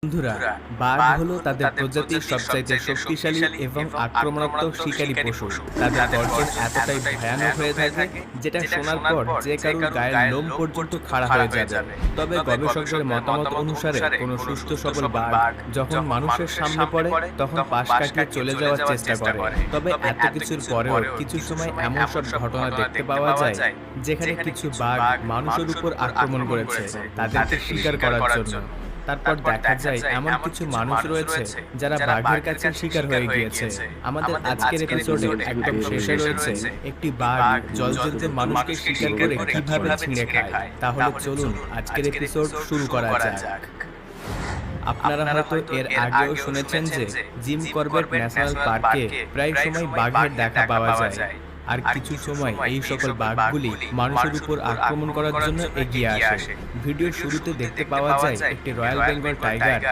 বন্ধুরা, বাঘ হলো তাদের প্রজাতির সবচাইতে শক্তিশালী এবং আক্রমণাত্মক শিকারী পশু। তাদের গর্জন এতটাই ভয়ানক হয়ে থাকে যেটা শোনার পর যে কারোর গায়ের লোম পর্যন্ত খাড়া হয়ে যাবে। তবে গবেষকদের মতামত অনুসারে কোনো সুস্থ সবল বাঘ যখন মানুষের সামনে পড়ে তখন পাশ কাটিয়ে চলে যাওয়ার চেষ্টা করে। তবে এত কিছুর পরেও কিছু সময় এমন সব ঘটনা দেখতে পাওয়া যায় যেখানে কিছু বাঘ মানুষের উপর আক্রমণ করেছে তাদেরকে শিকার করার জন্য। তারপর দেখা যায় এমন কিছু মানুষ রয়েছে যারা বাঘের কাছে শিকার হয়ে গিয়েছে। আমাদের আজকের এপিসোডে একদম শেষে রয়েছে একটি বাঘ জলজন্তুতে মানুষকে শিকার করে কিভাবে ছিঁড়ে খায়। তাহলে চলুন আজকের এপিসোড শুরু করা যাক। আপনারা হয়তো এর আগেও শুনেছেন যে জিম করবেট ন্যাশনাল পার্কে প্রায় সময় বাঘের দেখা পাওয়া যায়, আর কিছু সময় এই সকল বাঘগুলি মানুষের উপর আক্রমণ করার জন্য এগিয়ে আসে। ভিডিওর শুরুতে দেখতে পাওয়া যায় একটি রয়্যাল বেঙ্গল টাইগার